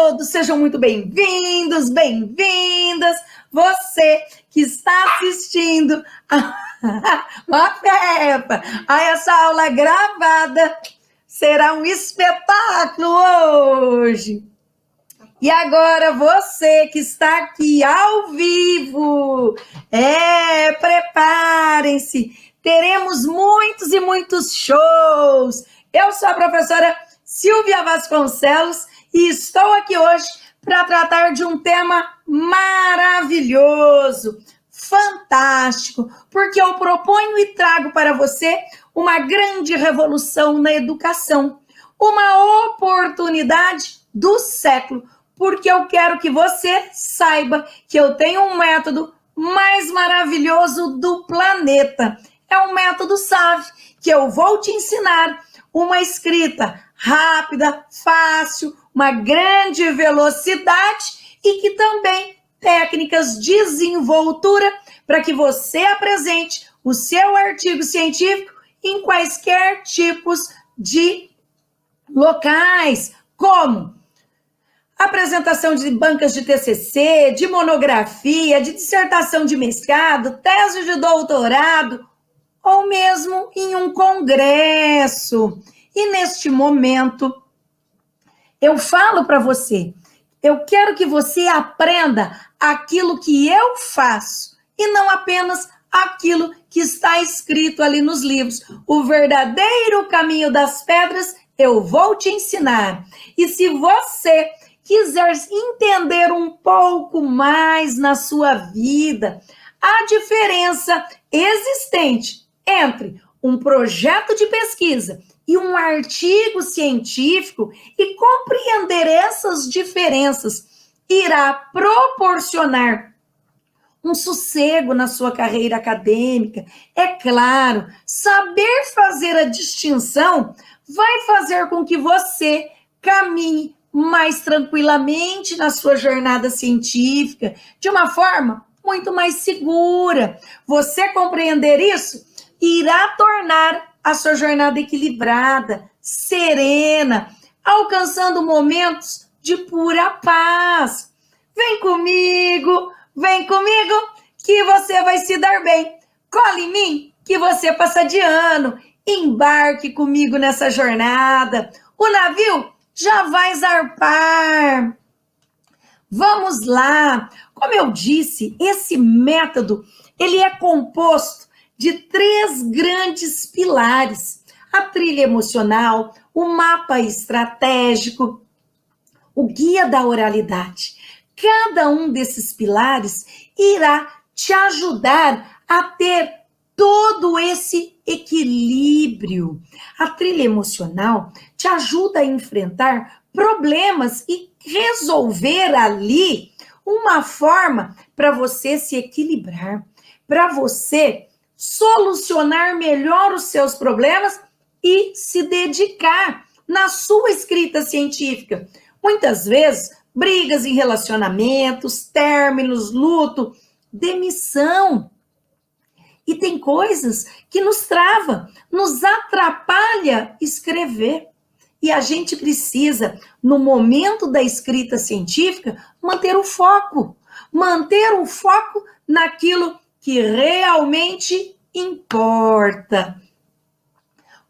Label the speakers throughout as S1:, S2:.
S1: todos, sejam muito bem-vindos, bem-vindas. Você que está assistindo a essa aula gravada, será um espetáculo hoje. E agora você que está aqui ao vivo, preparem-se, teremos muitos e muitos shows. Eu sou a professora Silvia Vasconcelos e estou aqui hoje para tratar de um tema maravilhoso, fantástico, porque eu proponho e trago para você uma grande revolução na educação, uma oportunidade do século, porque eu quero que você saiba que eu tenho um método mais maravilhoso do planeta. É um método SAV, que eu vou te ensinar uma escrita rápida, fácil, uma grande velocidade e que também técnicas de desenvoltura para que você apresente o seu artigo científico em quaisquer tipos de locais, como apresentação de bancas de TCC, de monografia, de dissertação de mestrado, tese de doutorado, ou mesmo em um congresso. E neste momento, eu falo para você, eu quero que você aprenda aquilo que eu faço, e não apenas aquilo que está escrito ali nos livros. O verdadeiro caminho das pedras, eu vou te ensinar. E se você quiser entender um pouco mais na sua vida, a diferença existente entre um projeto de pesquisa e um artigo científico e compreender essas diferenças irá proporcionar um sossego na sua carreira acadêmica. É claro, saber fazer a distinção vai fazer com que você caminhe mais tranquilamente na sua jornada científica, de uma forma muito mais segura. Você compreender isso irá tornar a sua jornada equilibrada, serena, alcançando momentos de pura paz. Vem comigo, que você vai se dar bem. Cola em mim, que você passa de ano. Embarque comigo nessa jornada. O navio já vai zarpar. Vamos lá. Como eu disse, esse método, ele é composto de 3 grandes pilares: a trilha emocional, o mapa estratégico, o guia da oralidade. Cada um desses pilares irá te ajudar a ter todo esse equilíbrio. A trilha emocional te ajuda a enfrentar problemas e resolver ali uma forma para você se equilibrar, para você solucionar melhor os seus problemas e se dedicar na sua escrita científica. Muitas vezes, brigas em relacionamentos, términos, luto, demissão. E tem coisas que nos trava, nos atrapalha escrever. E a gente precisa, no momento da escrita científica, manter o foco naquilo que realmente importa.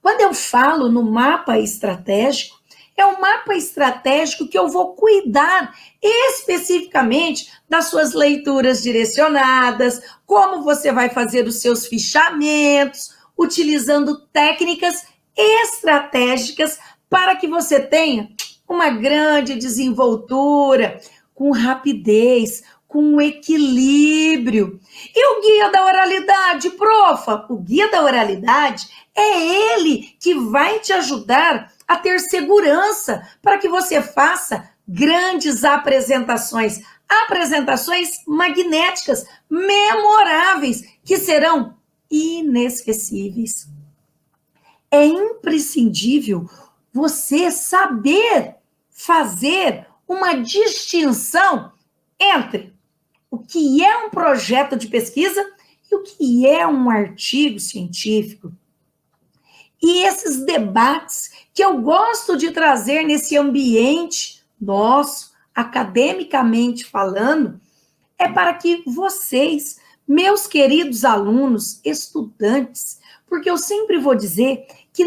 S1: Quando eu falo no mapa estratégico, é um mapa estratégico que eu vou cuidar especificamente das suas leituras direcionadas, como você vai fazer os seus fichamentos, utilizando técnicas estratégicas para que você tenha uma grande desenvoltura, com rapidez, com equilíbrio. E o guia da oralidade, profa? O guia da oralidade é ele que vai te ajudar a ter segurança para que você faça grandes apresentações magnéticas, memoráveis, que serão inesquecíveis. É imprescindível você saber fazer uma distinção entre o que é um projeto de pesquisa e o que é um artigo científico. E esses debates que eu gosto de trazer nesse ambiente nosso, academicamente falando, é para que vocês, meus queridos alunos, estudantes, porque eu sempre vou dizer que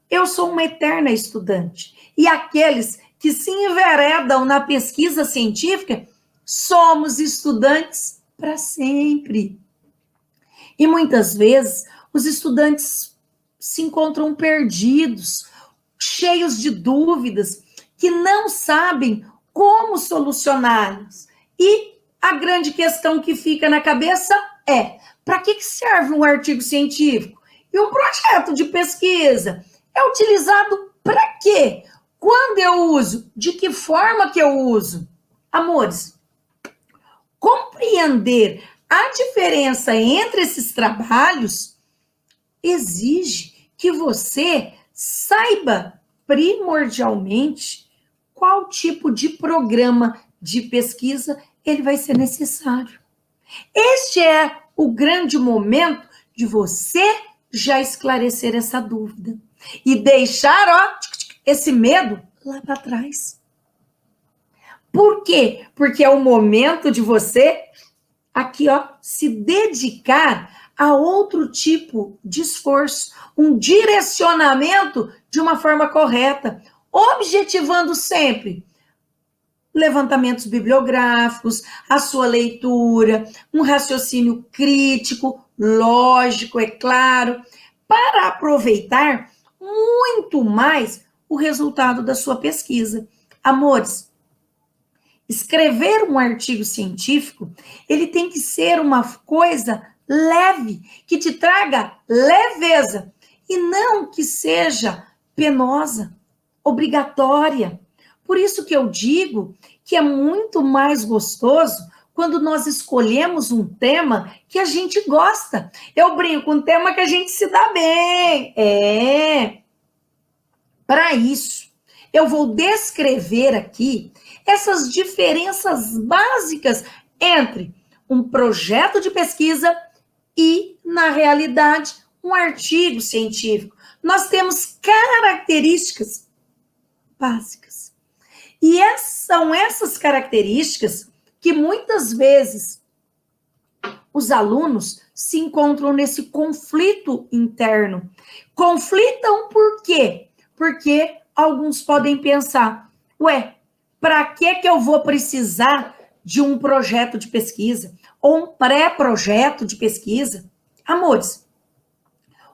S1: eu sou uma eterna estudante, e aqueles que se enveredam na pesquisa científica, somos estudantes para sempre. E muitas vezes os estudantes se encontram perdidos, cheios de dúvidas, que não sabem como solucioná-las. E a grande questão que fica na cabeça é: para que serve um artigo científico? E um projeto de pesquisa é utilizado para quê? Quando eu uso? De que forma que eu uso? Amores, compreender a diferença entre esses trabalhos exige que você saiba primordialmente qual tipo de programa de pesquisa ele vai ser necessário. Este é o grande momento de você já esclarecer essa dúvida e deixar, esse medo lá para trás. Por quê? Porque é o momento de você aqui, se dedicar a outro tipo de esforço, um direcionamento de uma forma correta, objetivando sempre levantamentos bibliográficos, a sua leitura, um raciocínio crítico, lógico, é claro, para aproveitar muito mais o resultado da sua pesquisa. Amores, escrever um artigo científico, ele tem que ser uma coisa leve, que te traga leveza, e não que seja penosa, obrigatória. Por isso que eu digo que é muito mais gostoso quando nós escolhemos um tema que a gente gosta. Eu brinco, um tema que a gente se dá bem. Para isso, eu vou descrever aqui essas diferenças básicas entre um projeto de pesquisa e, na realidade, um artigo científico. Nós temos características básicas. E são essas características que muitas vezes os alunos se encontram nesse conflito interno. Conflitam por quê? Porque alguns podem pensar, para que eu vou precisar de um projeto de pesquisa ou um pré-projeto de pesquisa? Amores,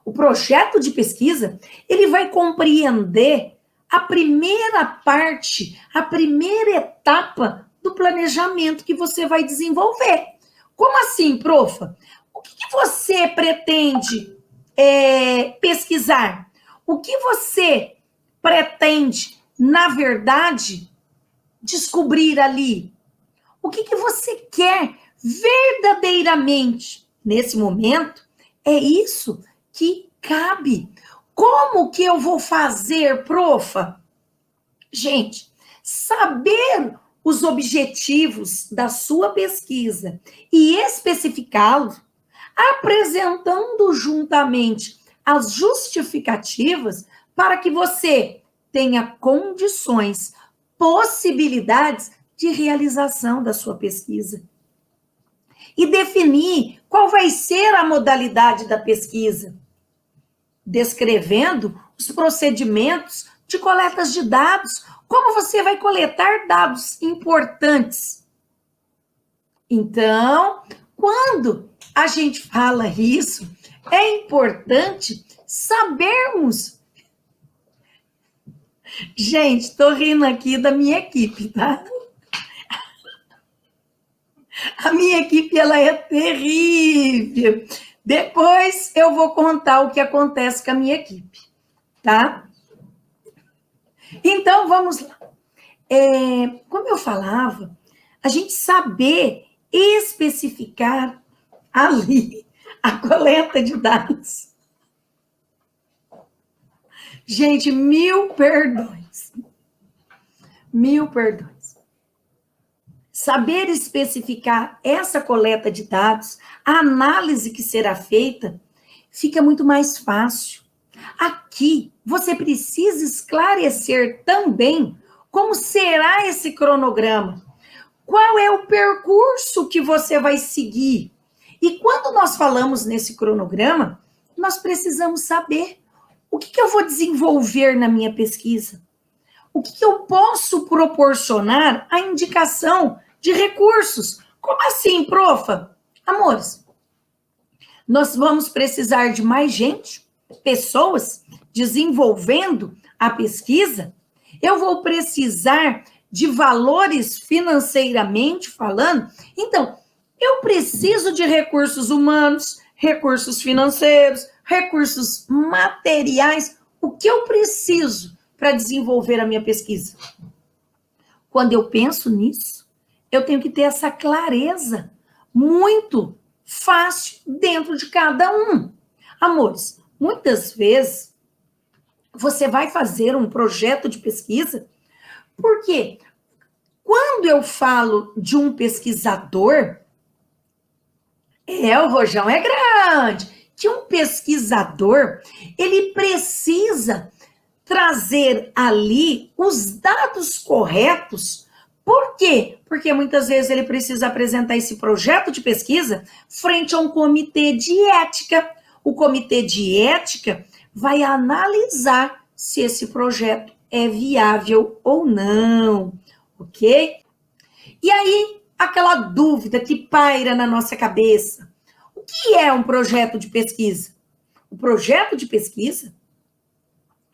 S1: o projeto de pesquisa, ele vai compreender a primeira parte, a primeira etapa do planejamento que você vai desenvolver. Como assim, profa? O que você pretende pesquisar? O que você pretende, na verdade, descobrir ali? O que você quer verdadeiramente nesse momento? É isso que cabe. Como que eu vou fazer, profa? Gente, saber os objetivos da sua pesquisa e especificá-los, apresentando juntamente as justificativas para que você tenha condições, possibilidades de realização da sua pesquisa. E definir qual vai ser a modalidade da pesquisa, descrevendo os procedimentos de coletas de dados, como você vai coletar dados importantes. Então, quando a gente fala isso, é importante sabermos. Gente, estou rindo aqui da minha equipe, tá? A minha equipe, ela é terrível. Depois eu vou contar o que acontece com a minha equipe, tá? Então, vamos lá. Como eu falava, a gente saber especificar ali a coleta de dados. Gente, 1000 perdões. 1000 perdões. Saber especificar essa coleta de dados, a análise que será feita, fica muito mais fácil. Aqui, você precisa esclarecer também Como será esse cronograma? Qual é o percurso que você vai seguir? E quando nós falamos nesse cronograma, nós precisamos saber o que eu vou desenvolver na minha pesquisa. O que eu posso proporcionar a indicação de recursos. Como assim, profa? Amores, nós vamos precisar de mais gente, pessoas desenvolvendo a pesquisa. Eu vou precisar de valores financeiramente falando. Então, eu preciso de recursos humanos, recursos financeiros, recursos materiais. O que eu preciso para desenvolver a minha pesquisa? Quando eu penso nisso, eu tenho que ter essa clareza muito fácil dentro de cada um. Amores, muitas vezes você vai fazer um projeto de pesquisa, porque quando eu falo de um pesquisador, o rojão é grande, que um pesquisador, ele precisa trazer ali os dados corretos. Por quê? Porque muitas vezes ele precisa apresentar esse projeto de pesquisa frente a um comitê de ética. O comitê de ética vai analisar se esse projeto é viável ou não, ok? E aí, aquela dúvida que paira na nossa cabeça. O que é um projeto de pesquisa? O projeto de pesquisa,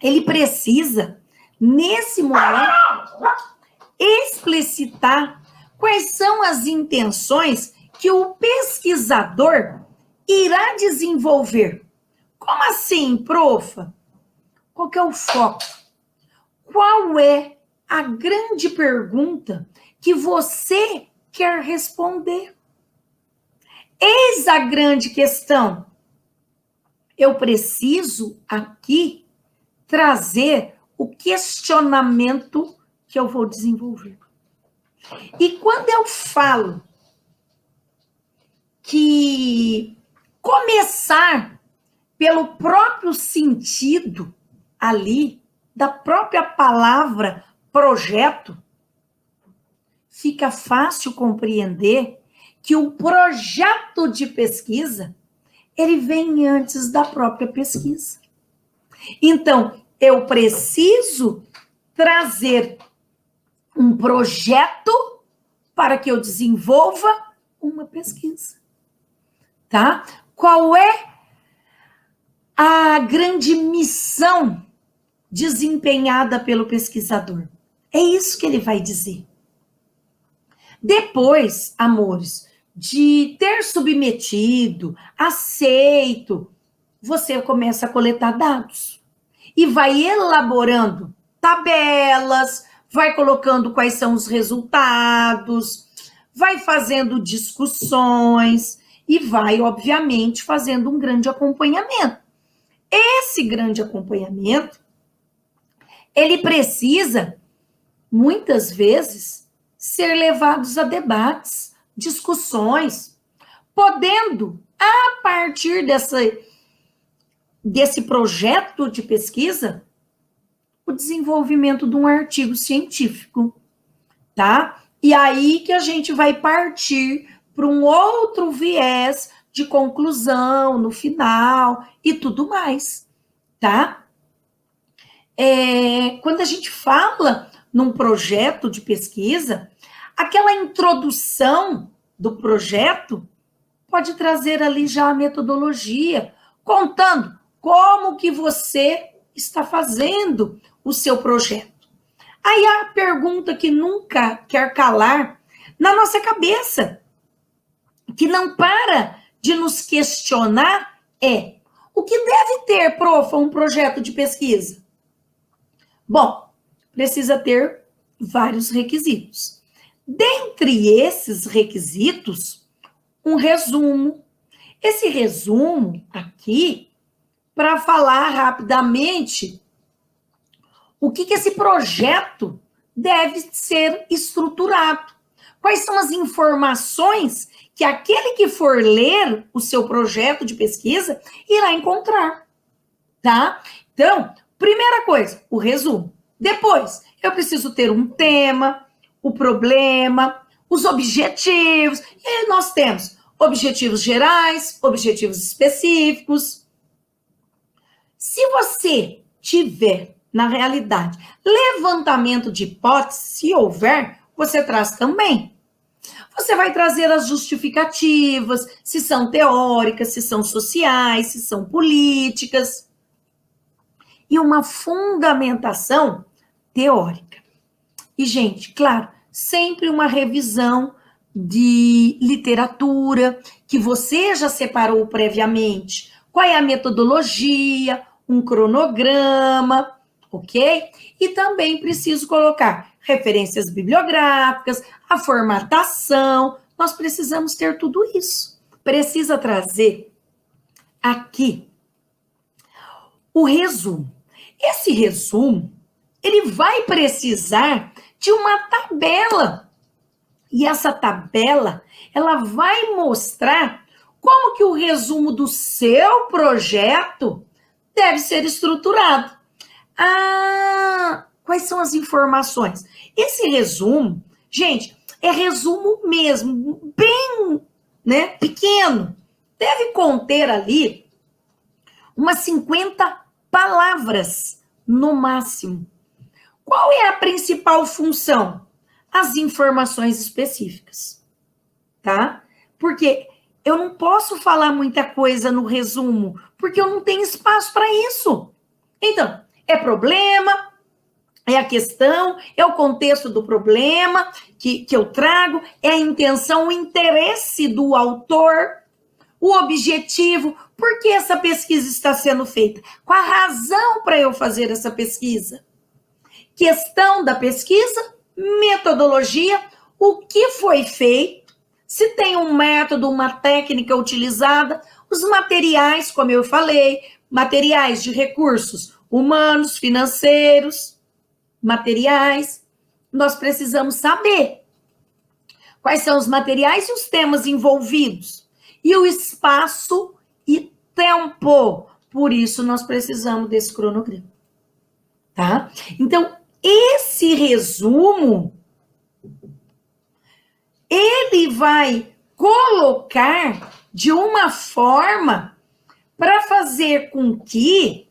S1: ele precisa, nesse momento, explicitar quais são as intenções que o pesquisador irá desenvolver. Como assim, profa? Qual que é o foco? Qual é a grande pergunta que você quer responder? Eis a grande questão. Eu preciso aqui trazer o questionamento que eu vou desenvolver. E quando eu falo que começar pelo próprio sentido ali, da própria palavra projeto, fica fácil compreender que o projeto de pesquisa, ele vem antes da própria pesquisa. Então, eu preciso trazer um projeto para que eu desenvolva uma pesquisa, tá? Qual é a grande missão desempenhada pelo pesquisador? É isso que ele vai dizer. Depois, amores, de ter submetido, aceito, você começa a coletar dados e vai elaborando tabelas, vai colocando quais são os resultados, vai fazendo discussões e vai, obviamente, fazendo um grande acompanhamento. Esse grande acompanhamento, ele precisa, muitas vezes, ser levados a debates, discussões, podendo, a partir desse projeto de pesquisa, o desenvolvimento de um artigo científico, tá? E aí que a gente vai partir para um outro viés de conclusão no final e tudo mais, tá? Quando a gente fala num projeto de pesquisa, aquela introdução do projeto pode trazer ali já a metodologia, contando como que você está fazendo o seu projeto. Aí a pergunta que nunca quer calar na nossa cabeça, que não para de nos questionar, é: o que deve ter, profa, um projeto de pesquisa? Bom, precisa ter vários requisitos. Dentre esses requisitos, um resumo. Esse resumo aqui, para falar rapidamente o que esse projeto deve ser estruturado. Quais são as informações que aquele que for ler o seu projeto de pesquisa irá encontrar, tá? Então, primeira coisa, o resumo. Depois, Eu preciso ter um tema, o problema, os objetivos. E aí nós temos objetivos gerais, objetivos específicos. Se você tiver, na realidade, levantamento de hipóteses, se houver, você traz também. Você vai trazer as justificativas, se são teóricas, se são sociais, se são políticas. E uma fundamentação teórica. E, gente, claro, sempre uma revisão de literatura que você já separou previamente. Qual é a metodologia, um cronograma, ok? E também preciso colocar referências bibliográficas, a formatação. Nós precisamos ter tudo isso. Precisa trazer aqui o resumo. Esse resumo, ele vai precisar de uma tabela. E essa tabela, ela vai mostrar como que o resumo do seu projeto deve ser estruturado. Quais são as informações? Esse resumo, gente, é resumo mesmo, bem, né, pequeno. Deve conter ali umas 50 palavras no máximo. Qual é a principal função? As informações específicas, tá? Porque eu não posso falar muita coisa no resumo, porque eu não tenho espaço para isso. Então, é problema, é a questão, é o contexto do problema que eu trago, é a intenção, o interesse do autor, o objetivo, por que essa pesquisa está sendo feita? Qual a razão para eu fazer essa pesquisa? Questão da pesquisa, metodologia, o que foi feito, se tem um método, uma técnica utilizada, os materiais, como eu falei, materiais de recursos humanos, financeiros, materiais. Nós precisamos saber quais são os materiais e os temas envolvidos. E o espaço e tempo. Por isso, nós precisamos desse cronograma. Tá? Então, esse resumo, ele vai colocar de uma forma para fazer com que...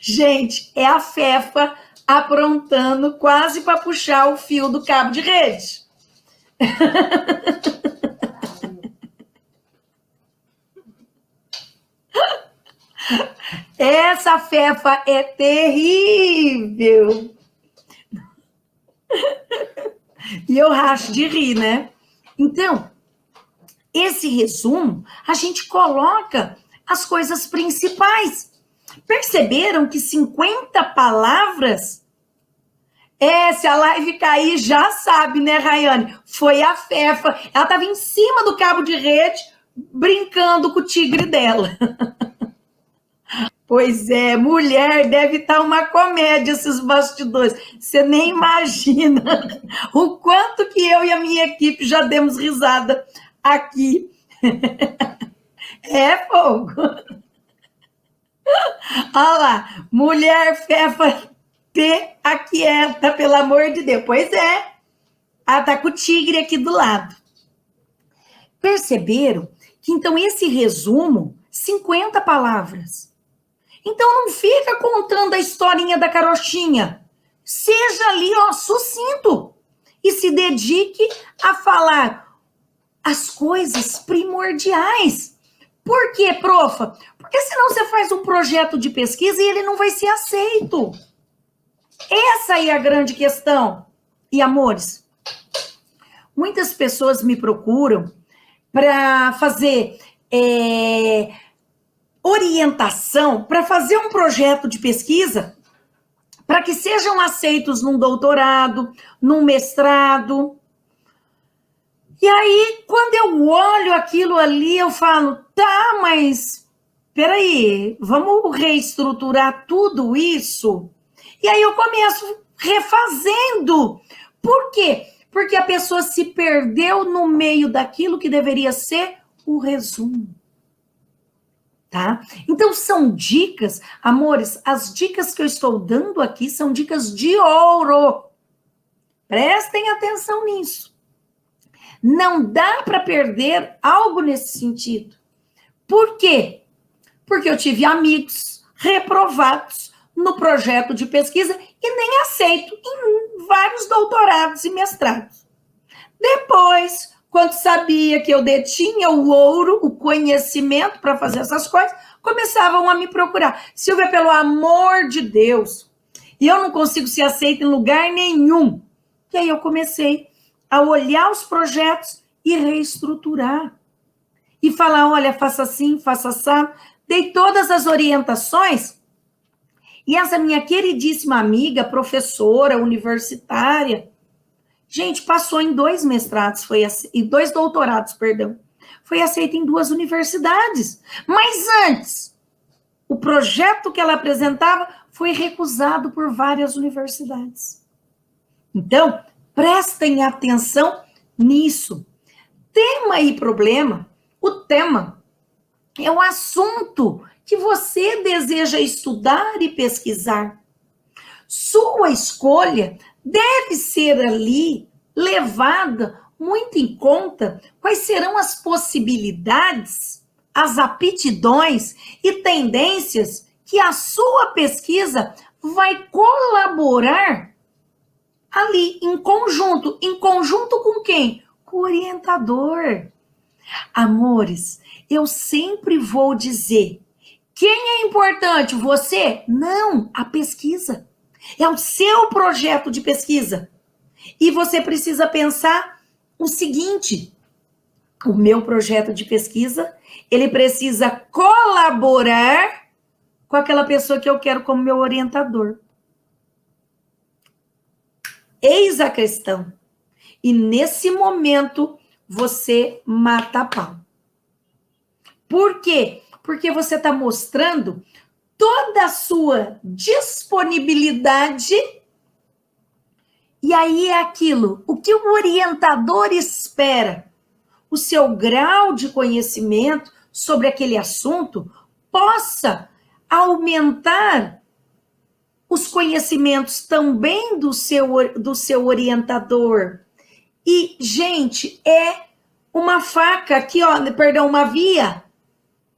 S1: Gente, é a Fefa aprontando quase para puxar o fio do cabo de rede. Essa Fefa é terrível. E eu racho de rir, né? Então, esse resumo, a gente coloca as coisas principais. Perceberam que 50 palavras? Se a live cair, já sabe, né, Rayane? Foi a Fefa. Ela estava em cima do cabo de rede, brincando com o tigre dela. Pois é, mulher, deve estar uma comédia esses bastidores. Você nem imagina o quanto que eu e a minha equipe já demos risada aqui. É fogo. Olha lá, mulher Fefa T aquieta, pelo amor de Deus. Pois é, ela tá com o tigre aqui do lado. Perceberam que então esse resumo, 50 palavras. Então não fica contando a historinha da carochinha. Seja ali, ó, sucinto. E se dedique a falar as coisas primordiais. Por quê, profa? Porque senão você faz um projeto de pesquisa e ele não vai ser aceito. Essa aí é a grande questão. E, amores, muitas pessoas me procuram para fazer orientação, para fazer um projeto de pesquisa, para que sejam aceitos num doutorado, num mestrado. E aí, quando eu olho aquilo ali, eu falo, tá, mas peraí, vamos reestruturar tudo isso? E aí eu começo refazendo. Por quê? Porque a pessoa se perdeu no meio daquilo que deveria ser o resumo. tá? Então, são dicas, amores, as dicas que eu estou dando aqui são dicas de ouro. Prestem atenção nisso. Não dá para perder algo nesse sentido. Por quê? Porque eu tive amigos reprovados no projeto de pesquisa e nem aceito em vários doutorados e mestrados. Depois, quando sabia que eu detinha o ouro, o conhecimento para fazer essas coisas, começavam a me procurar. Silvia, pelo amor de Deus, e eu não consigo ser aceita em lugar nenhum. E aí eu comecei a olhar os projetos e reestruturar. E falar, olha, faça assim, faça assado. Dei todas as orientações. E essa minha queridíssima amiga, professora universitária, gente, passou em 2 mestrados, em 2 doutorados, perdão. Foi aceita em 2 universidades. Mas antes, o projeto que ela apresentava foi recusado por várias universidades. Então, prestem atenção nisso. Tema e problema, o tema é o assunto que você deseja estudar e pesquisar. Sua escolha deve ser ali levada muito em conta quais serão as possibilidades, as aptidões e tendências que a sua pesquisa vai colaborar ali, em conjunto. Em conjunto com quem? Com o orientador. Amores, eu sempre vou dizer, quem é importante? Você? Não, a pesquisa. É o seu projeto de pesquisa. E você precisa pensar o seguinte, o meu projeto de pesquisa, ele precisa colaborar com aquela pessoa que eu quero como meu orientador. Eis a questão. E nesse momento, você mata a pau. Por quê? Porque você está mostrando toda a sua disponibilidade. E aí é aquilo, o que o orientador espera, o seu grau de conhecimento sobre aquele assunto possa aumentar os conhecimentos também do seu orientador. E, gente, é uma faca aqui, ó, perdão, uma via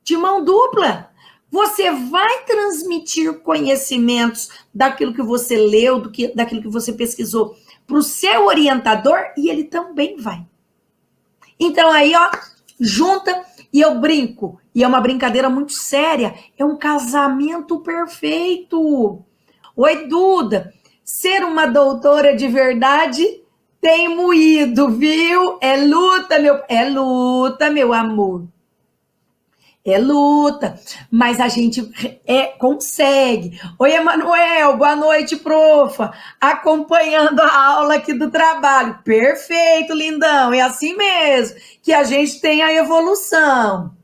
S1: de mão dupla. Você vai transmitir conhecimentos daquilo que você leu, daquilo que você pesquisou para o seu orientador e ele também vai. Então aí, ó, junta e eu brinco. E é uma brincadeira muito séria. É um casamento perfeito. Oi, Duda. Ser uma doutora de verdade tem moído, viu? É luta, meu amor. É luta, mas a gente consegue. Oi, Emanuel, boa noite, profa. Acompanhando a aula aqui do trabalho. Perfeito, lindão. É assim mesmo que a gente tem a evolução.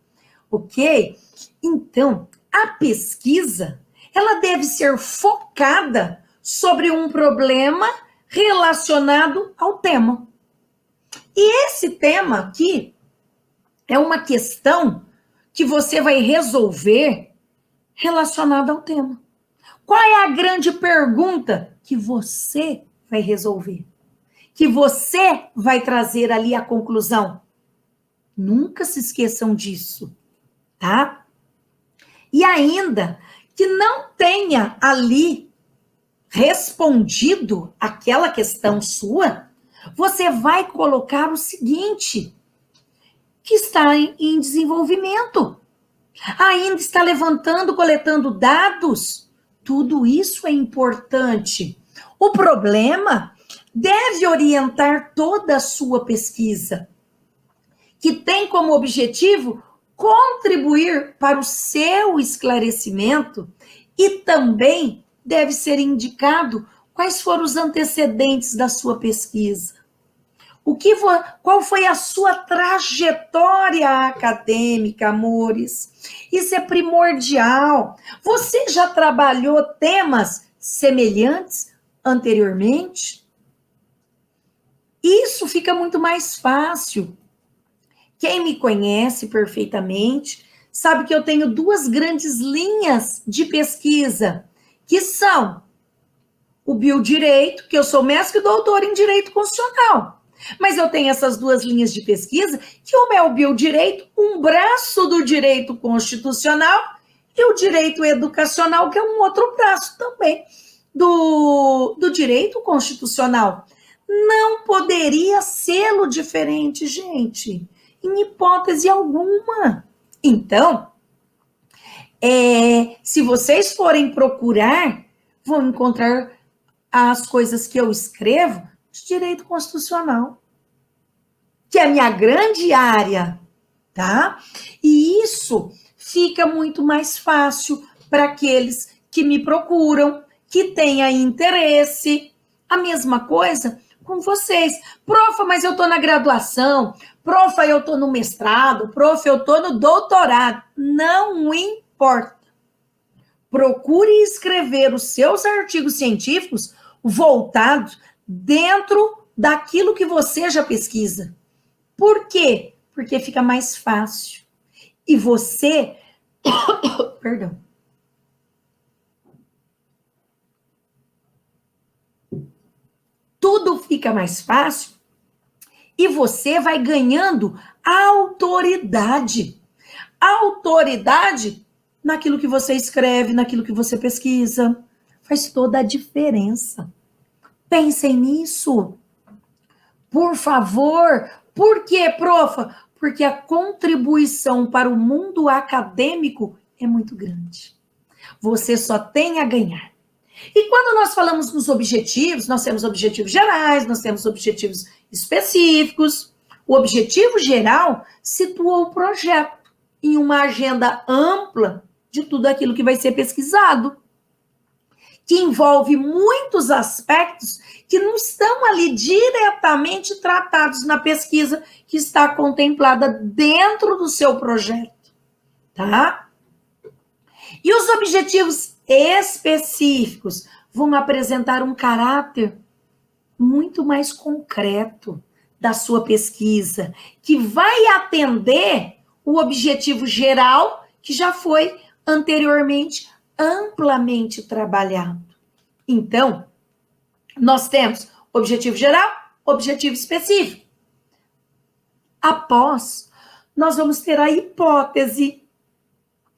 S1: Ok? Então, a pesquisa, ela deve ser focada sobre um problema relacionado ao tema. E esse tema aqui é uma questão que você vai resolver relacionada ao tema. Qual é a grande pergunta que você vai resolver? Que você vai trazer ali a conclusão? Nunca se esqueçam disso, tá? E ainda que não tenha ali respondido aquela questão sua, você vai colocar o seguinte, que está em desenvolvimento. Ainda está levantando, coletando dados. Tudo isso é importante. O problema deve orientar toda a sua pesquisa, que tem como objetivo contribuir para o seu esclarecimento e também deve ser indicado quais foram os antecedentes da sua pesquisa. Qual foi a sua trajetória acadêmica, amores? Isso é primordial. Você já trabalhou temas semelhantes anteriormente? Isso fica muito mais fácil. Quem me conhece perfeitamente sabe que eu tenho duas grandes linhas de pesquisa, que são o biodireito, que eu sou mestre e doutor em direito constitucional. Mas eu tenho essas duas linhas de pesquisa, que uma é o biodireito, um braço do direito constitucional, e o direito educacional, que é um outro braço também do direito constitucional. Não poderia ser diferente, gente, em hipótese alguma. Então, se vocês forem procurar, vão encontrar as coisas que eu escrevo de direito constitucional, que é a minha grande área, tá? E isso fica muito mais fácil para aqueles que me procuram, que tenha interesse. A mesma coisa com vocês. Profa, mas eu tô na graduação. Profa, eu tô no mestrado. Profa, eu tô no doutorado. Não importa. Procure escrever os seus artigos científicos voltados dentro daquilo que você já pesquisa. Por quê? Porque fica mais fácil. E você... Perdão. Tudo fica mais fácil e você vai ganhando autoridade. Autoridade naquilo que você escreve, naquilo que você pesquisa. Faz toda a diferença. Pensem nisso. Por favor. Por quê, profa? Porque a contribuição para o mundo acadêmico é muito grande. Você só tem a ganhar. E quando nós falamos nos objetivos, nós temos objetivos gerais, nós temos objetivos específicos. O objetivo geral situa o projeto em uma agenda ampla de tudo aquilo que vai ser pesquisado, que envolve muitos aspectos que não estão ali diretamente tratados na pesquisa que está contemplada dentro do seu projeto, tá? E os objetivos específicos vão apresentar um caráter muito mais concreto da sua pesquisa, que vai atender o objetivo geral que já foi anteriormente amplamente trabalhado. Então, nós temos objetivo geral, objetivo específico. Após, nós vamos ter a hipótese,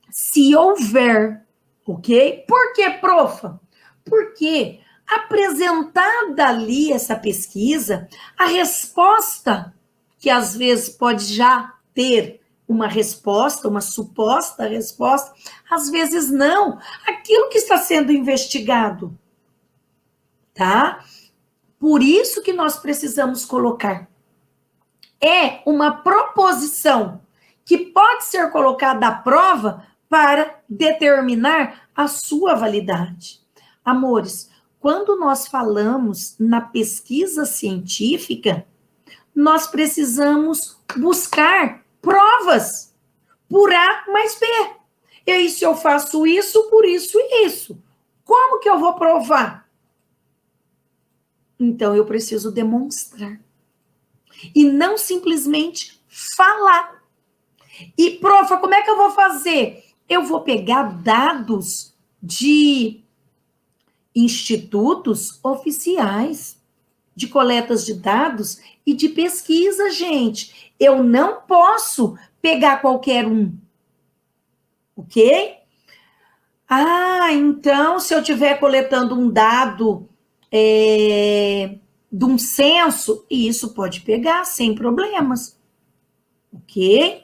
S1: se houver, ok? Por que, profa? Porque apresentada ali essa pesquisa, a resposta, que às vezes pode já ter uma resposta, uma suposta resposta, às vezes não, aquilo que está sendo investigado, tá? Por isso que nós precisamos colocar. É uma proposição que pode ser colocada à prova para determinar a sua validade. Amores, quando nós falamos na pesquisa científica, nós precisamos buscar provas por A mais B. E aí, se eu faço isso, por isso e isso, como que eu vou provar? Então, eu preciso demonstrar. E não simplesmente falar. E, profa, como é que eu vou fazer? Eu vou pegar dados de institutos oficiais, de coletas de dados e de pesquisa, gente. Eu não posso pegar qualquer um. Ok? Ah, então, se eu estiver coletando um dado de um censo, isso pode pegar sem problemas. Ok?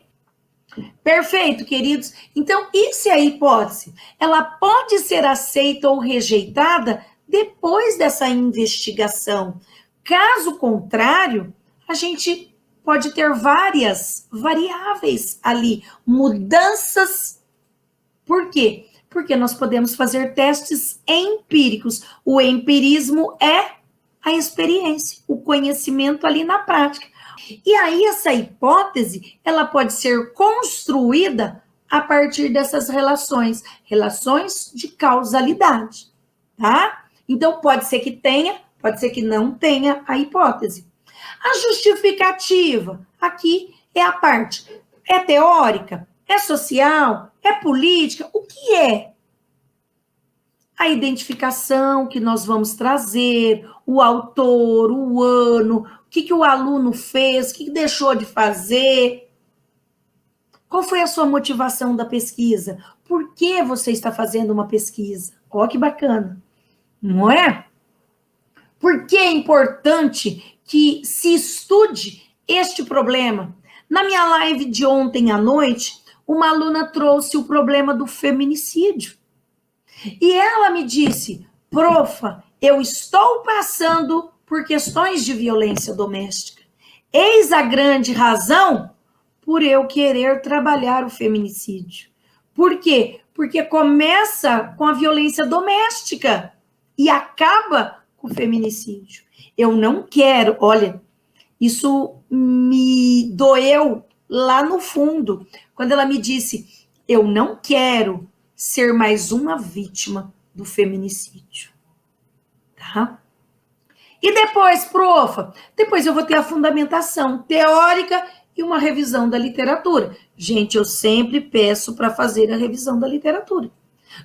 S1: Perfeito, queridos. Então, isso é a hipótese. Ela pode ser aceita ou rejeitada depois dessa investigação. Caso contrário, a gente pode ter várias variáveis ali, mudanças. Por quê? Porque nós podemos fazer testes empíricos. O empirismo é a experiência, o conhecimento ali na prática. E aí essa hipótese, ela pode ser construída a partir dessas relações de causalidade, tá? Então pode ser que tenha, pode ser que não tenha a hipótese. A justificativa, aqui é a parte, é teórica? É social? É política? O que é? A identificação que nós vamos trazer, o autor, o ano, o que o aluno fez, o que deixou de fazer. Qual foi a sua motivação da pesquisa? Por que você está fazendo uma pesquisa? Olha que bacana, não é? Por que é importante que se estude este problema? Na minha live de ontem à noite, uma aluna trouxe o problema do feminicídio. E ela me disse, profa, eu estou passando por questões de violência doméstica. Eis a grande razão por eu querer trabalhar o feminicídio. Por quê? Porque começa com a violência doméstica e acaba com o feminicídio. Eu não quero, olha, isso me doeu lá no fundo, quando ela me disse, eu não quero ser mais uma vítima do feminicídio. Tá? E depois, profa, depois eu vou ter a fundamentação teórica e uma revisão da literatura. Gente, eu sempre peço para fazer a revisão da literatura.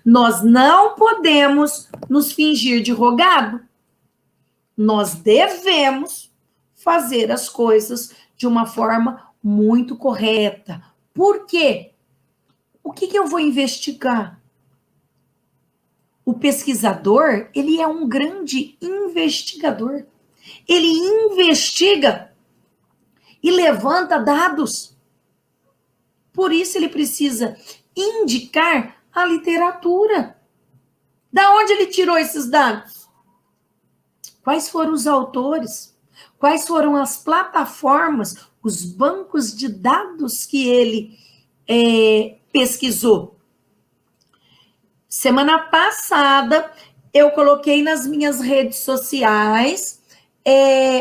S1: Nós não podemos nos fingir de rogado. Nós devemos fazer as coisas de uma forma muito correta. Por quê? O que eu vou investigar? O pesquisador, ele é um grande investigador. Ele investiga e levanta dados. Por isso ele precisa indicar a literatura. Da onde ele tirou esses dados? Quais foram os autores? Quais foram as plataformas, os bancos de dados que ele pesquisou? Semana passada, eu coloquei nas minhas redes sociais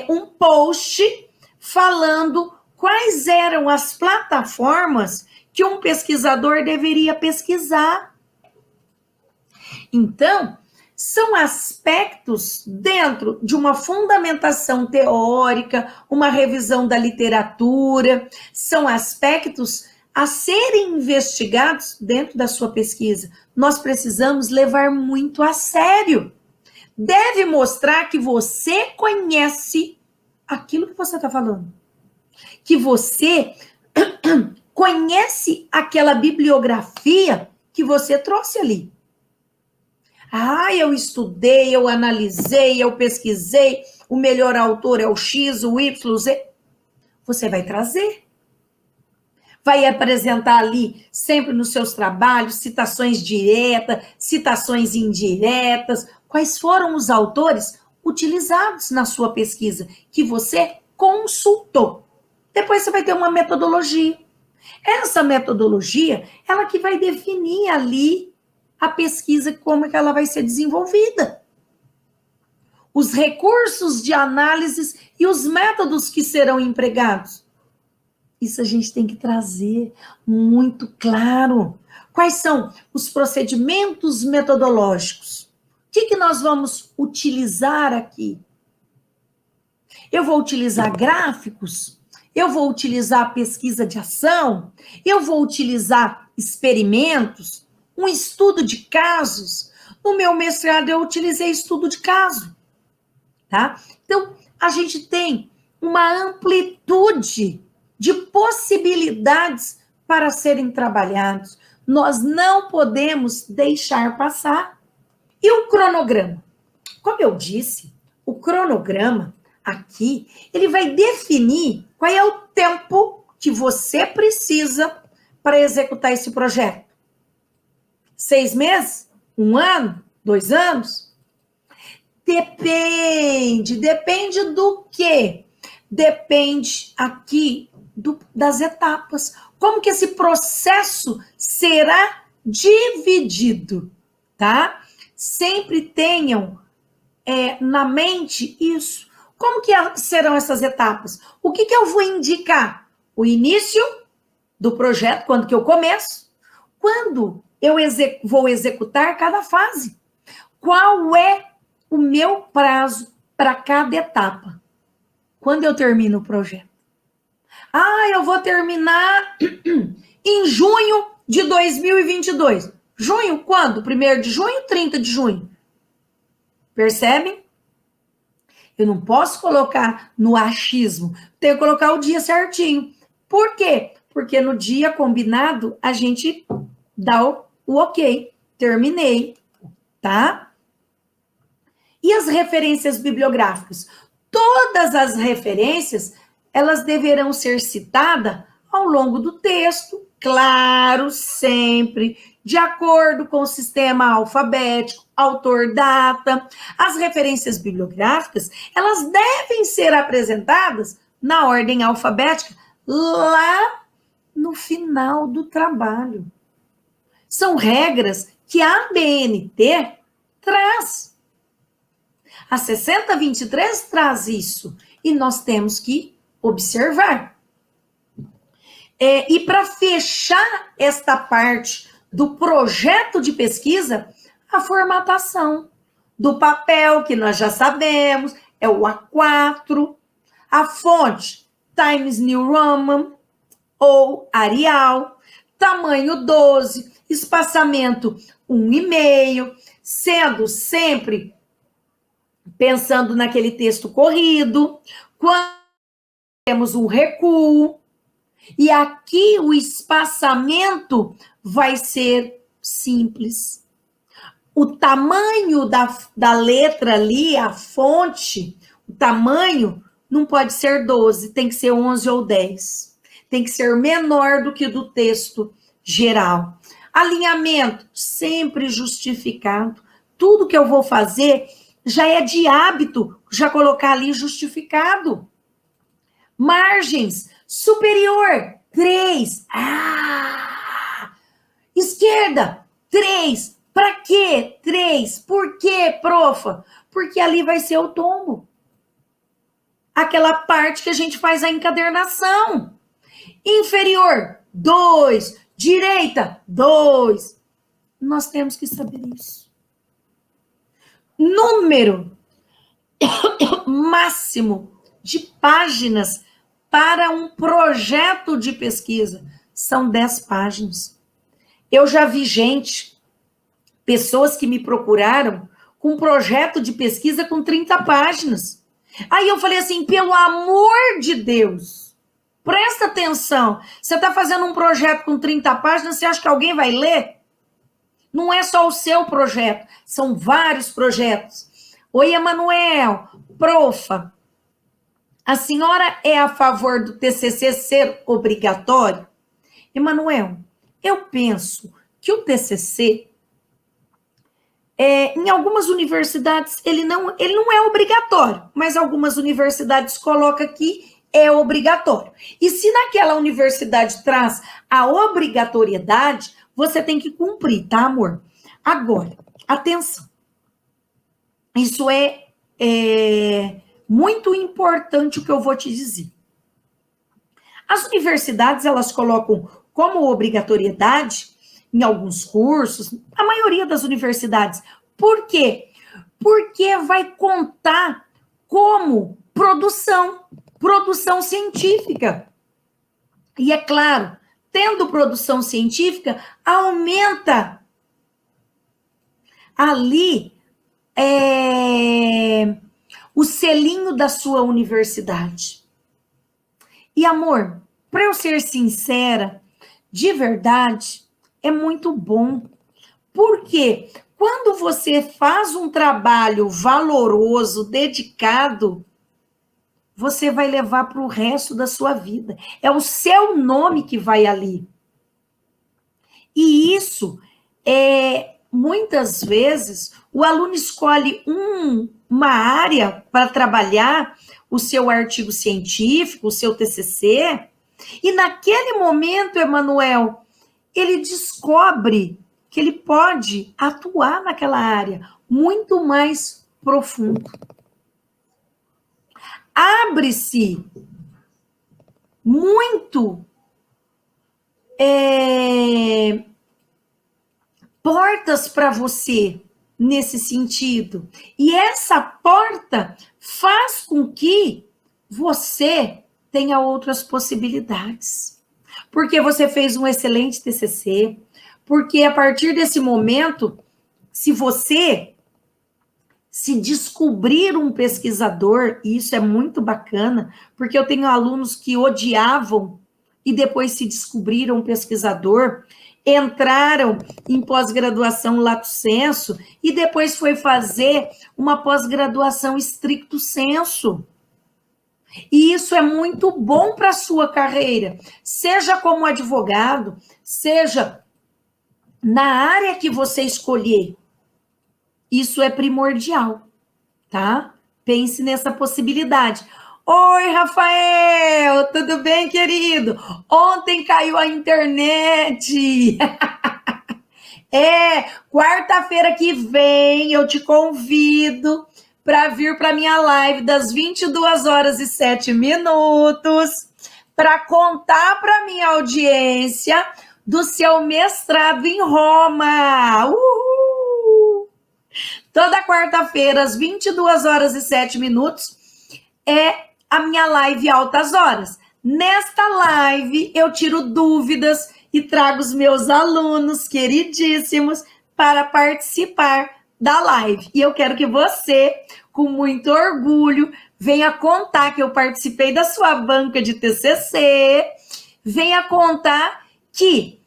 S1: um post falando quais eram as plataformas que um pesquisador deveria pesquisar. Então, são aspectos dentro de uma fundamentação teórica, uma revisão da literatura, são aspectos a serem investigados dentro da sua pesquisa. Nós precisamos levar muito a sério. Deve mostrar que você conhece aquilo que você está falando. Que você conhece aquela bibliografia que você trouxe ali. Ah, eu estudei, eu analisei, eu pesquisei, o melhor autor é o X, o Y, o Z. Você vai trazer. Vai apresentar ali, sempre nos seus trabalhos, citações diretas, citações indiretas. Quais foram os autores utilizados na sua pesquisa, que você consultou. Depois você vai ter uma metodologia. Essa metodologia, ela que vai definir ali a pesquisa, como é que ela vai ser desenvolvida. Os recursos de análise e os métodos que serão empregados. Isso a gente tem que trazer muito claro. Quais são os procedimentos metodológicos? O que nós vamos utilizar aqui? Eu vou utilizar gráficos? Eu vou utilizar pesquisa de ação? Eu vou utilizar experimentos? Um estudo de casos? No meu mestrado eu utilizei estudo de caso. Tá? Então, a gente tem uma amplitude de possibilidades para serem trabalhados. Nós não podemos deixar passar. E o cronograma? Como eu disse, o cronograma aqui, ele vai definir qual é o tempo que você precisa para executar esse projeto. 6 meses? 1 ano? 2 anos? Depende do quê? Depende aqui das etapas. Como que esse processo será dividido, tá? Sempre tenham na mente isso. Como que serão essas etapas? O que eu vou indicar? O início do projeto, quando que eu começo? Quando eu vou executar cada fase? Qual é o meu prazo para cada etapa? Quando eu termino o projeto? Ah, eu vou terminar em junho de 2022. Junho quando? 1º de junho, 30 de junho. Percebem? Eu não posso colocar no achismo. Tenho que colocar o dia certinho. Por quê? Porque no dia combinado, a gente dá o ok. Terminei, tá? E as referências bibliográficas? Todas as referências, elas deverão ser citadas ao longo do texto, claro, sempre, de acordo com o sistema alfabético, autor, data. As referências bibliográficas, elas devem ser apresentadas na ordem alfabética lá no final do trabalho. São regras que a ABNT traz. A 6023 traz isso e nós temos que observar. E para fechar esta parte do projeto de pesquisa, a formatação do papel, que nós já sabemos, é o A4, a fonte Times New Roman ou Arial, tamanho 12, espaçamento 1,5, sendo sempre pensando naquele texto corrido, quando temos um recuo, e aqui o espaçamento vai ser simples. O tamanho da letra ali, a fonte, o tamanho não pode ser 12, tem que ser 11 ou 10. Tem que ser menor do que do texto geral. Alinhamento, sempre justificado. Tudo que eu vou fazer já é de hábito, já colocar ali justificado. Margens, superior, 3. Esquerda, 3. Para quê? 3. Por quê, profa? Porque ali vai ser o tombo. Aquela parte que a gente faz a encadernação. Inferior, 2. Direita, 2. Nós temos que saber isso. Número máximo de páginas para um projeto de pesquisa são 10 páginas. Eu já vi pessoas que me procuraram com um projeto de pesquisa com 30 páginas. Aí eu falei assim, pelo amor de Deus, presta atenção. Você está fazendo um projeto com 30 páginas, você acha que alguém vai ler? Não é só o seu projeto, são vários projetos. Oi, Emanuel, profa, a senhora é a favor do TCC ser obrigatório? Emanuel, eu penso que o TCC, em algumas universidades, ele não é obrigatório, mas algumas universidades colocam que é obrigatório. E se naquela universidade traz a obrigatoriedade, você tem que cumprir, tá, amor? Agora, atenção. Isso é muito importante o que eu vou te dizer. As universidades, elas colocam como obrigatoriedade em alguns cursos, a maioria das universidades. Por quê? Porque vai contar como produção científica. E é claro, tendo produção científica, aumenta ali o selinho da sua universidade. E, amor, para eu ser sincera, de verdade, é muito bom. Porque quando você faz um trabalho valoroso, dedicado, você vai levar para o resto da sua vida. É o seu nome que vai ali. E isso, muitas vezes, o aluno escolhe uma área para trabalhar o seu artigo científico, o seu TCC, e naquele momento, Emanuel, ele descobre que ele pode atuar naquela área muito mais profundo. Abre-se muito portas para você nesse sentido. E essa porta faz com que você tenha outras possibilidades. Porque você fez um excelente TCC, porque a partir desse momento, se você se descobrir um pesquisador, e isso é muito bacana, porque eu tenho alunos que odiavam e depois se descobriram um pesquisador, entraram em pós-graduação lato sensu e depois foi fazer uma pós-graduação stricto sensu. E isso é muito bom para a sua carreira, seja como advogado, seja na área que você escolher. Isso é primordial, tá? Pense nessa possibilidade. Oi, Rafael, tudo bem, querido? Ontem caiu a internet. Quarta-feira que vem eu te convido para vir para minha live das 22h07 para contar para minha audiência do seu mestrado em Roma. Uhul! Toda quarta-feira, às 22h07, é a minha live Altas Horas. Nesta live, eu tiro dúvidas e trago os meus alunos queridíssimos para participar da live. E eu quero que você, com muito orgulho, venha contar que eu participei da sua banca de TCC, venha contar que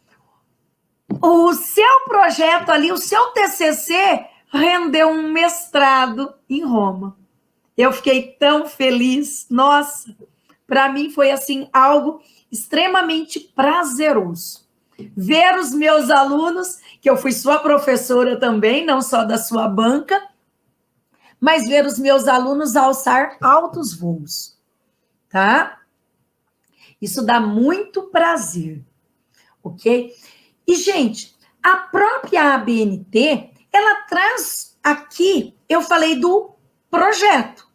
S1: o seu projeto ali, o seu TCC, rendeu um mestrado em Roma. Eu fiquei tão feliz. Nossa, para mim foi assim algo extremamente prazeroso. Ver os meus alunos, que eu fui sua professora também, não só da sua banca, mas ver os meus alunos alçar altos voos, tá? Isso dá muito prazer, ok? E, gente, a própria ABNT, ela traz aqui, eu falei do projeto.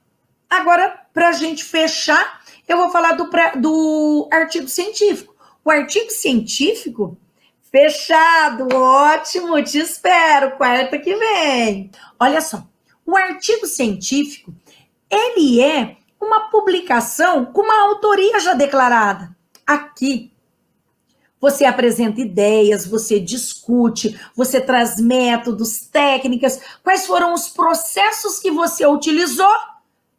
S1: Agora, para a gente fechar, eu vou falar do artigo científico. O artigo científico, fechado, ótimo, te espero, quarta que vem. Olha só, o artigo científico, ele é uma publicação com uma autoria já declarada. Aqui, você apresenta ideias, você discute, você traz métodos, técnicas, quais foram os processos que você utilizou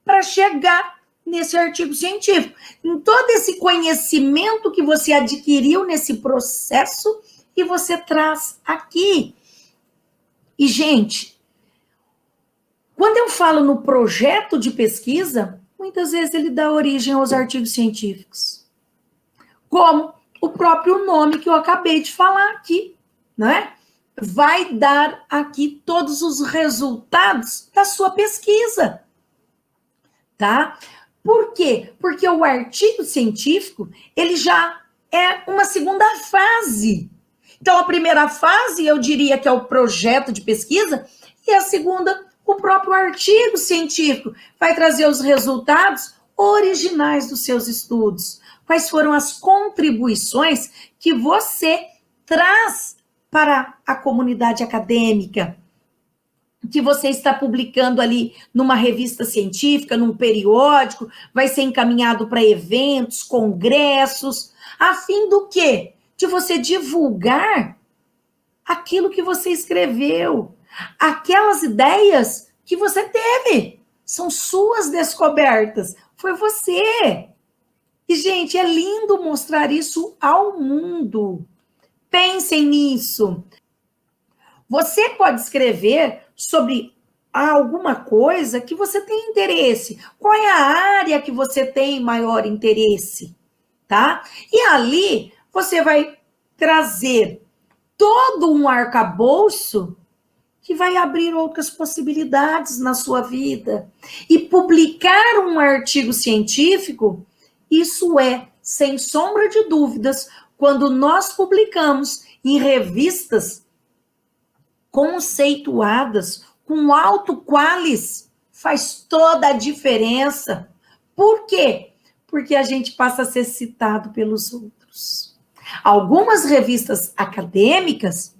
S1: para chegar nesse artigo científico. Em todo esse conhecimento que você adquiriu nesse processo e você traz aqui. E, gente, quando eu falo no projeto de pesquisa, muitas vezes ele dá origem aos artigos científicos. Como o próprio nome que eu acabei de falar aqui, né? Vai dar aqui todos os resultados da sua pesquisa, tá? Por quê? Porque o artigo científico, ele já é uma segunda fase. Então, a primeira fase, eu diria que é o projeto de pesquisa, e a segunda, o próprio artigo científico, vai trazer os resultados originais dos seus estudos. Quais foram as contribuições que você traz para a comunidade acadêmica, que você está publicando ali numa revista científica, num periódico, vai ser encaminhado para eventos, congressos, a fim do quê? De você divulgar aquilo que você escreveu, aquelas ideias que você teve, são suas descobertas, foi você. E, gente, é lindo mostrar isso ao mundo. Pensem nisso. Você pode escrever sobre alguma coisa que você tem interesse. Qual é a área que você tem maior interesse, tá? E ali você vai trazer todo um arcabouço que vai abrir outras possibilidades na sua vida. E publicar um artigo científico, isso é, sem sombra de dúvidas, quando nós publicamos em revistas conceituadas, com alto qualis, faz toda a diferença. Por quê? Porque a gente passa a ser citado pelos outros. Algumas revistas acadêmicas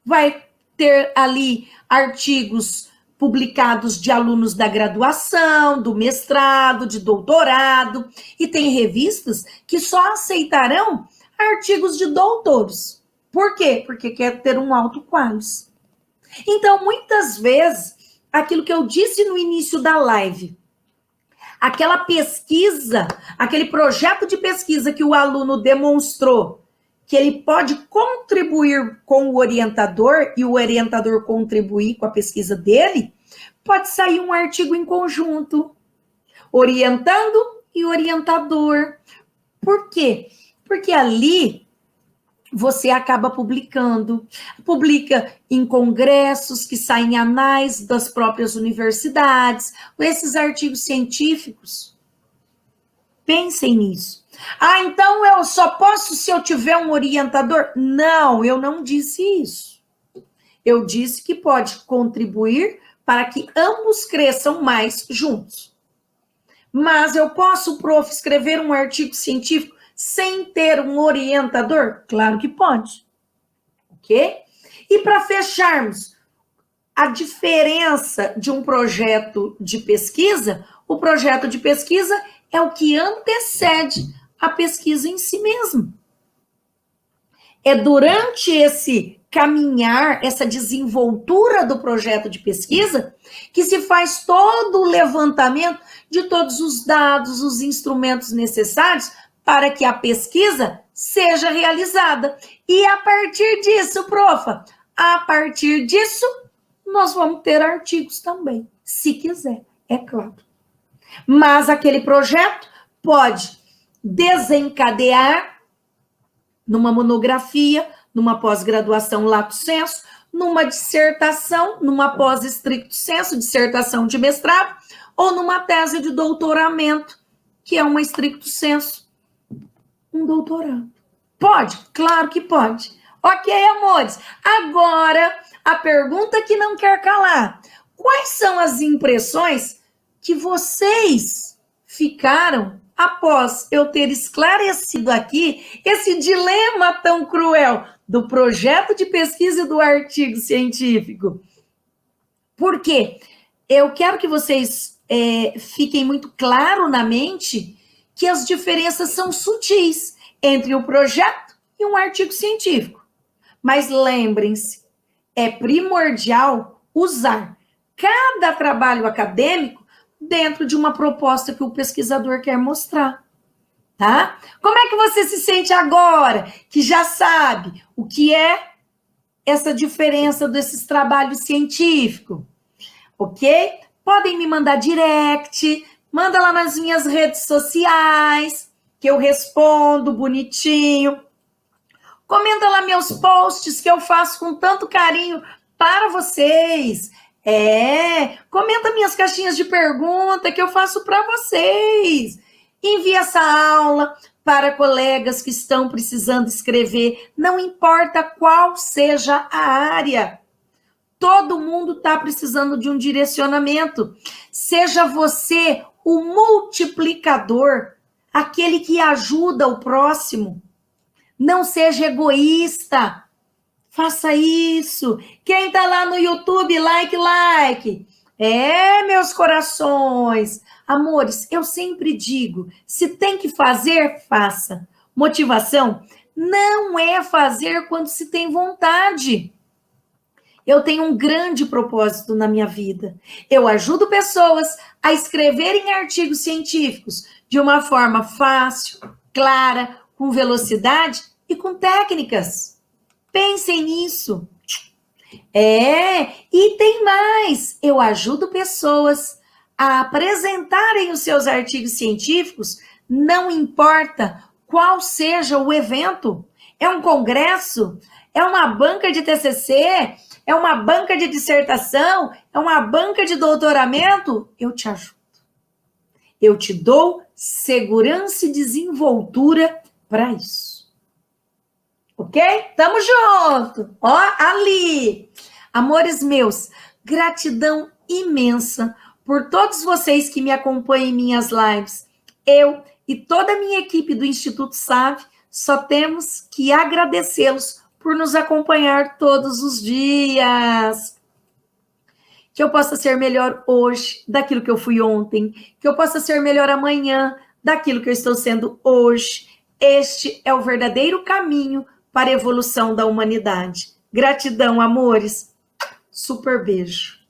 S1: vai ter ali artigos publicados de alunos da graduação, do mestrado, de doutorado, e tem revistas que só aceitarão artigos de doutores. Por quê? Porque quer ter um alto qualis. Então, muitas vezes, aquilo que eu disse no início da live, aquela pesquisa, aquele projeto de pesquisa que o aluno demonstrou que ele pode contribuir com o orientador e o orientador contribuir com a pesquisa dele, pode sair um artigo em conjunto, orientando e orientador. Por quê? Porque ali você acaba publicando, publica em congressos que saem anais das próprias universidades, esses artigos científicos. Pensem nisso. Ah, então eu só posso se eu tiver um orientador? Não, eu não disse isso. Eu disse que pode contribuir para que ambos cresçam mais juntos. Mas eu posso, prof, escrever um artigo científico sem ter um orientador? Claro que pode. Ok? E para fecharmos, a diferença de um projeto de pesquisa, o projeto de pesquisa é o que antecede a pesquisa em si mesmo. É durante esse caminhar, essa desenvoltura do projeto de pesquisa, que se faz todo o levantamento de todos os dados, os instrumentos necessários para que a pesquisa seja realizada. E a partir disso, profa, a partir disso, nós vamos ter artigos também, se quiser, é claro. Mas aquele projeto pode desencadear numa monografia, numa pós-graduação lato sensu, numa dissertação, numa pós-estricto sensu, dissertação de mestrado, ou numa tese de doutoramento, que é uma estricto sensu, um doutorado. Pode? Claro que pode. Ok, amores. Agora, a pergunta que não quer calar. Quais são as impressões que vocês ficaram após eu ter esclarecido aqui esse dilema tão cruel do projeto de pesquisa e do artigo científico? Por quê? Eu quero que vocês fiquem muito claro na mente que as diferenças são sutis entre o projeto e um artigo científico. Mas lembrem-se, é primordial usar cada trabalho acadêmico dentro de uma proposta que o pesquisador quer mostrar, tá? Como é que você se sente agora, que já sabe o que é essa diferença desses trabalhos científicos, ok? Podem me mandar direct, manda lá nas minhas redes sociais, que eu respondo bonitinho. Comenta lá meus posts que eu faço com tanto carinho para vocês. Comenta minhas caixinhas de pergunta que eu faço para vocês. Envie essa aula para colegas que estão precisando escrever, não importa qual seja a área. Todo mundo está precisando de um direcionamento. Seja você o multiplicador, aquele que ajuda o próximo. Não seja egoísta. Faça isso. Quem está lá no YouTube, like. Meus corações. Amores, eu sempre digo, se tem que fazer, faça. Motivação não é fazer quando se tem vontade. Eu tenho um grande propósito na minha vida. Eu ajudo pessoas a escreverem artigos científicos de uma forma fácil, clara, com velocidade e com técnicas. Pensem nisso. E tem mais. Eu ajudo pessoas a apresentarem os seus artigos científicos, não importa qual seja o evento. É um congresso? É uma banca de TCC? É uma banca de dissertação? É uma banca de doutoramento? Eu te ajudo. Eu te dou segurança e desenvoltura para isso. Ok? Tamo junto. Ó, ali. Amores meus, gratidão imensa por todos vocês que me acompanham em minhas lives. Eu e toda a minha equipe do Instituto SAV só temos que agradecê-los por nos acompanhar todos os dias. que eu possa ser melhor hoje daquilo que eu fui ontem, que eu possa ser melhor amanhã daquilo que eu estou sendo hoje. Este é o verdadeiro caminho para a evolução da humanidade. Gratidão, amores. Super beijo.